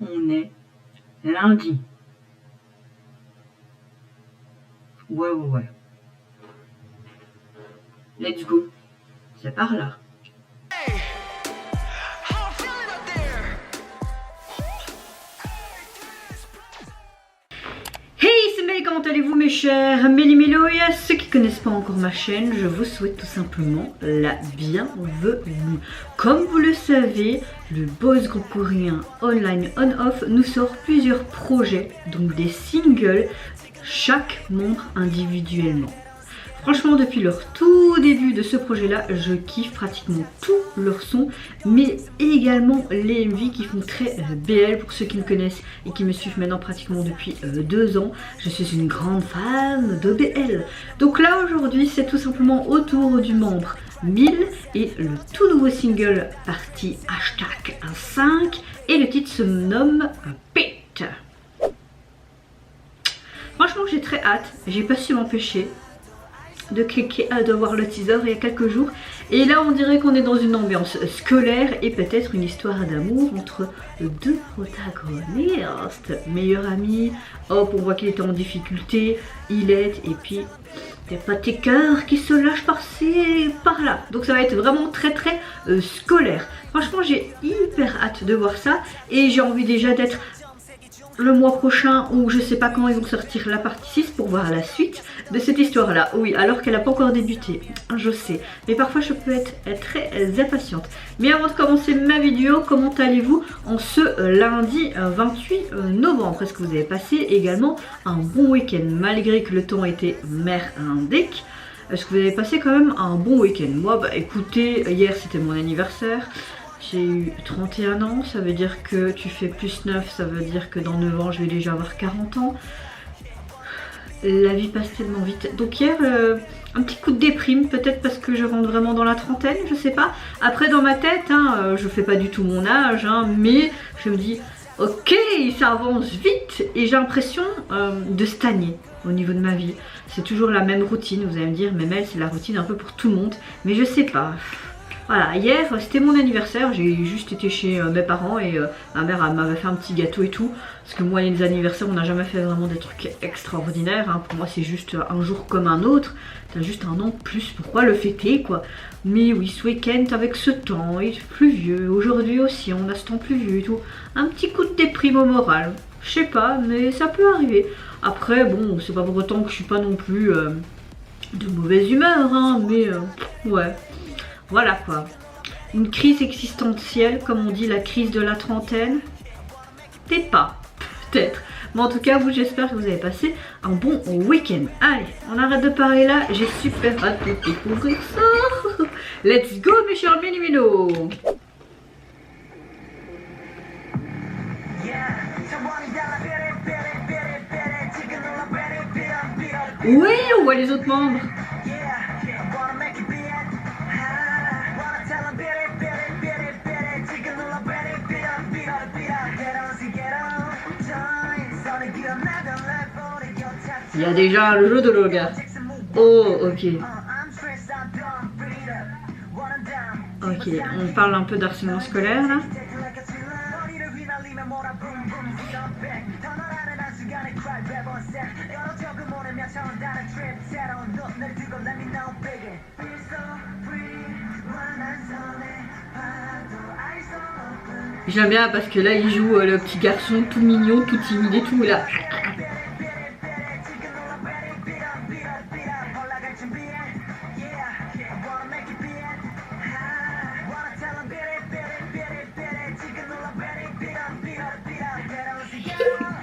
On est lundi. Ouais. Let's go. C'est par là. Hey, c'est Mel, comment allez-vous mes chers Méli-Mélo? Et à ceux qui ne connaissent pas encore ma chaîne, je vous souhaite tout simplement la bienvenue. Comme vous le savez, le boys groupe coréen Online On-Off nous sort plusieurs projets, donc des singles, chaque membre individuellement. Franchement, depuis leur tout début de ce projet-là, je kiffe pratiquement tous leurs sons, mais également les MV qui font très BL. Pour ceux qui me connaissent et qui me suivent maintenant pratiquement depuis 2 ans, je suis une grande fan de BL. Donc là, aujourd'hui, c'est tout simplement autour du membre 1000 et le tout nouveau single parti #5 et le titre se nomme Pit. Franchement, j'ai très hâte, j'ai pas su m'empêcher de cliquer de voir le teaser il y a quelques jours, et là on dirait qu'on est dans une ambiance scolaire et peut-être une histoire d'amour entre deux protagonistes, meilleurs amis. Hop, on voit qu'il était en difficulté, il est, et puis des petits cœurs qui se lâchent par-ci et par-là. Donc ça va être vraiment très scolaire. Franchement, j'ai hyper hâte de voir ça et j'ai envie déjà d'être le mois prochain, ou je sais pas quand ils vont sortir la partie 6 pour voir la suite de cette histoire là. Oui, alors qu'elle n'a pas encore débuté, je sais, mais parfois je peux être très impatiente. Mais avant de commencer ma vidéo, comment allez-vous en ce lundi 28 novembre? Est-ce que vous avez passé également un bon week-end malgré que le temps était merdique? Est-ce que vous avez passé quand même un bon week-end? Moi, bah écoutez, hier c'était mon anniversaire. J'ai eu 31 ans, ça veut dire que tu fais plus 9, ça veut dire que dans 9 ans je vais déjà avoir 40 ans. La vie passe tellement vite. Donc hier, un petit coup de déprime, peut-être parce que je rentre vraiment dans la trentaine, je sais pas. Après dans ma tête, je fais pas du tout mon âge, mais je me dis, ok, ça avance vite. Et j'ai l'impression de stagner au niveau de ma vie. C'est toujours la même routine, vous allez me dire, mais Mel, c'est la routine un peu pour tout le monde. Mais je sais pas. Voilà, hier c'était mon anniversaire, j'ai juste été chez mes parents et ma mère m'avait fait un petit gâteau et tout. Parce que moi, les anniversaires, on n'a jamais fait vraiment des trucs extraordinaires. Pour moi, c'est juste un jour comme un autre. T'as juste un an de plus, pourquoi le fêter quoi? Mais oui, ce week-end avec ce temps, il est pluvieux. Aujourd'hui aussi, on a ce temps pluvieux et tout. Un petit coup de déprime au moral. Je sais pas, mais ça peut arriver. Après, bon, c'est pas pour autant que je suis pas non plus de mauvaise humeur, mais ouais. Voilà quoi, une crise existentielle, comme on dit, la crise de la trentaine. Peut-être pas, peut-être. Mais en tout cas, vous, j'espère que vous avez passé un bon week-end. Allez, on arrête de parler là, j'ai super hâte de découvrir ça. Let's go mes chers Méli-Mélo. Oui, on voit les autres membres. Il y a déjà le jeu de regard. Oh, ok. Ok, on parle un peu d'harcèlement scolaire là. J'aime bien parce que là il joue le petit garçon tout mignon, tout timide et tout là.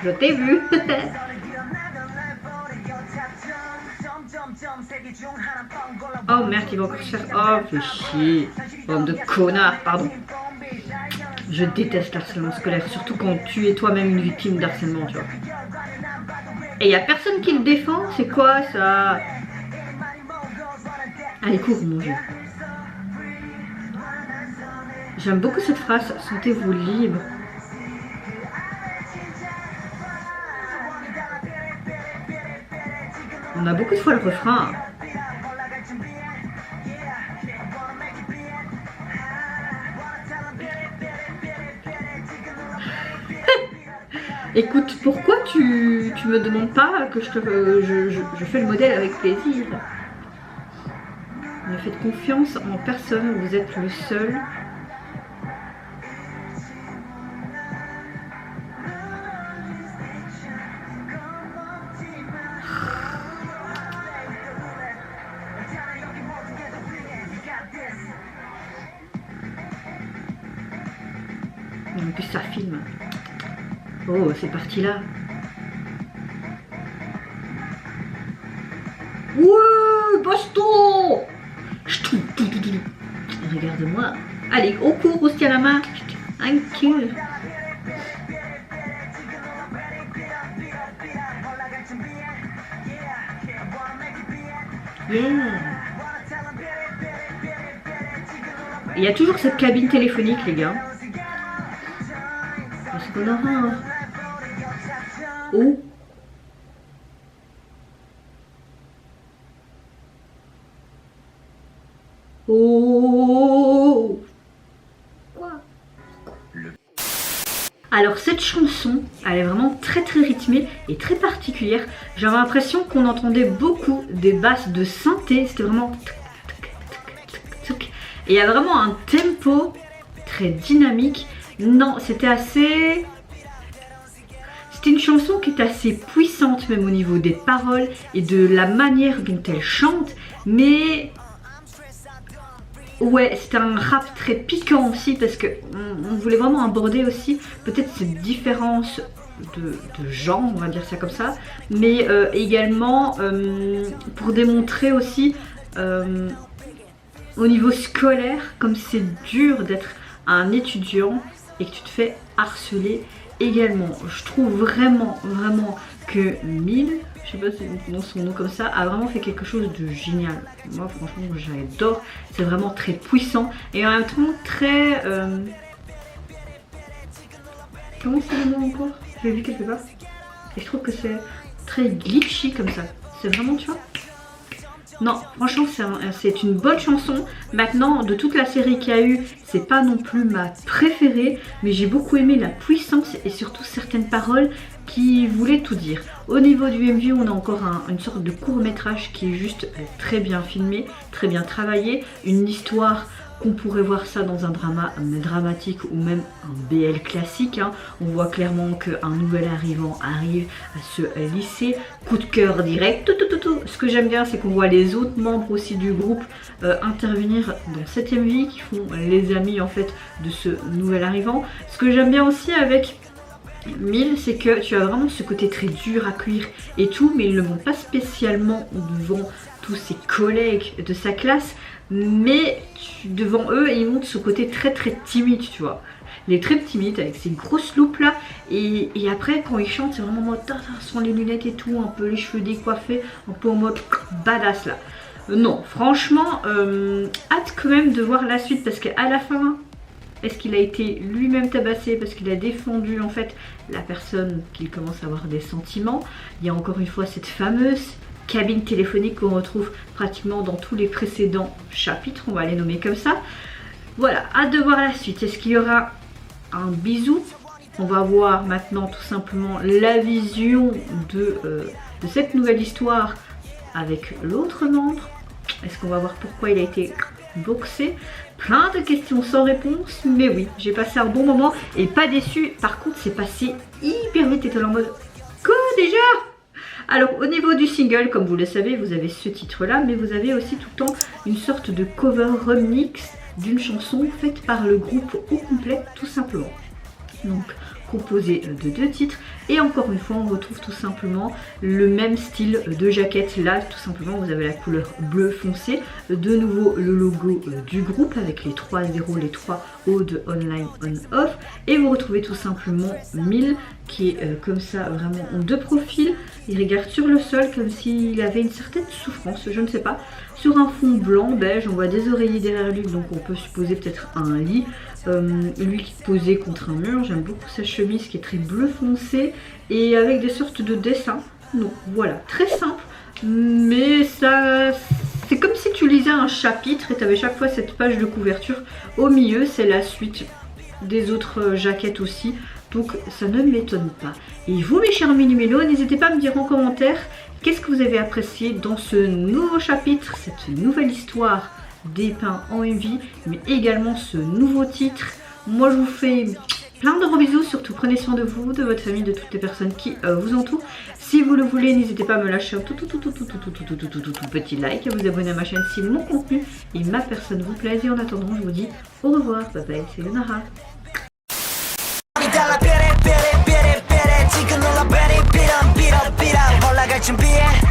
Je t'ai vu. Oh merde, il va encore se faire. Oh, fais chier. Bande de connards, pardon. Je déteste l'harcèlement scolaire, surtout quand tu es toi-même une victime d'harcèlement, tu vois. Et il n'y a personne qui le défend, c'est quoi ça? Allez, cours, mon Dieu. J'aime beaucoup cette phrase, sentez-vous libre. On a beaucoup de fois le refrain. Écoute, pourquoi tu me demandes pas que je fais le modèle avec plaisir? Ne faites confiance en personne, vous êtes le seul. En plus ça filme. Oh, c'est parti là. Ouais, baston. Regarde-moi. Allez, au cours, on se tient la main. Un kill. Yeah. Il y a toujours cette cabine téléphonique, les gars. Est-ce qu'on aura un... Oh. Oh. Quoi? Alors cette chanson, elle est vraiment très rythmée et très particulière. J'avais l'impression qu'on entendait beaucoup des basses de synthé. C'était vraiment... Et il y a vraiment un tempo très dynamique. Non, c'était assez... C'était une chanson qui est assez puissante même au niveau des paroles et de la manière dont elle chante. Mais... ouais, c'était un rap très piquant aussi parce que on voulait vraiment aborder aussi peut-être cette différence de genre, on va dire ça comme ça. Mais également pour démontrer aussi... au niveau scolaire, comme c'est dur d'être un étudiant et que tu te fais harceler également. Je trouve vraiment que Mille, je sais pas si on prononce son nom comme ça, a vraiment fait quelque chose de génial. Moi franchement j'adore, c'est vraiment très puissant et en même temps très... comment c'est le nom encore? Je l'ai vu quelque part. Et je trouve que c'est très glitchy comme ça. C'est vraiment, tu vois. Non, franchement, c'est une bonne chanson. Maintenant, de toute la série qu'il y a eu, c'est pas non plus ma préférée, mais j'ai beaucoup aimé la puissance et surtout certaines paroles qui voulaient tout dire. Au niveau du MV, on a encore une sorte de court-métrage qui est juste très bien filmé, très bien travaillé, une histoire qu'on pourrait voir ça dans un drama dramatique ou même un BL classique. Hein. On voit clairement qu'un nouvel arrivant arrive à ce lycée. Coup de cœur direct. Ce que j'aime bien, c'est qu'on voit les autres membres aussi du groupe intervenir dans cette MV qui font les amis en fait de ce nouvel arrivant. Ce que j'aime bien aussi avec Mille, c'est que tu as vraiment ce côté très dur à cuire et tout, mais il ne le montre pas spécialement devant tous ses collègues de sa classe, mais devant eux, il montre ce côté très timide, tu vois. Il est très timide avec ses grosses loupes là, et après quand il chante, c'est vraiment en mode sans les lunettes et tout, un peu les cheveux décoiffés, un peu en mode badass là. Non, franchement, hâte quand même de voir la suite parce qu'à la fin, est-ce qu'il a été lui-même tabassé parce qu'il a défendu en fait la personne qu'il commence à avoir des sentiments? Il y a encore une fois cette fameuse cabine téléphonique qu'on retrouve pratiquement dans tous les précédents chapitres, on va les nommer comme ça. Voilà, hâte de voir la suite. Est-ce qu'il y aura un bisou? On va voir maintenant tout simplement la vision de cette nouvelle histoire avec l'autre membre. Est-ce qu'on va voir pourquoi il a été boxé? Plein de questions sans réponse, mais oui, j'ai passé un bon moment et pas déçu. Par contre, c'est passé hyper vite, t'es en mode quoi déjà? Alors au niveau du single, comme vous le savez, vous avez ce titre là, mais vous avez aussi tout le temps une sorte de cover remix d'une chanson faite par le groupe au complet tout simplement. Donc composé de 2 titres, et encore une fois on retrouve tout simplement le même style de jaquette. Là tout simplement vous avez la couleur bleu foncé, de nouveau le logo du groupe avec les 3 0, les 3 O de online on off, et vous retrouvez tout simplement Mille qui est comme ça vraiment en 2 profils. Il regarde sur le sol comme s'il avait une certaine souffrance, je ne sais pas. Sur un fond blanc beige, on voit des oreillers derrière lui, donc on peut supposer peut-être un lit. Lui qui est posé contre un mur. J'aime beaucoup sa chemise qui est très bleu foncé et avec des sortes de dessins. Donc voilà, très simple, mais ça, c'est comme si tu lisais un chapitre et tu avais chaque fois cette page de couverture au milieu. C'est la suite des autres jaquettes aussi, donc ça ne m'étonne pas. Et vous mes chers mini-mélos, n'hésitez pas à me dire en commentaire qu'est-ce que vous avez apprécié dans ce nouveau chapitre, cette nouvelle histoire des pins en MV, mais également ce nouveau titre. Moi je vous fais plein de gros bisous, surtout prenez soin de vous, de votre famille, de toutes les personnes qui vous entourent. Si vous le voulez, n'hésitez pas à me lâcher un tout petit like, à vous abonner à ma chaîne si mon contenu et ma personne vous plaisent. Et en attendant, je vous dis au revoir, bye bye, c'est Yonara. 지금 놀라 베리 beat up 올라갈 준비해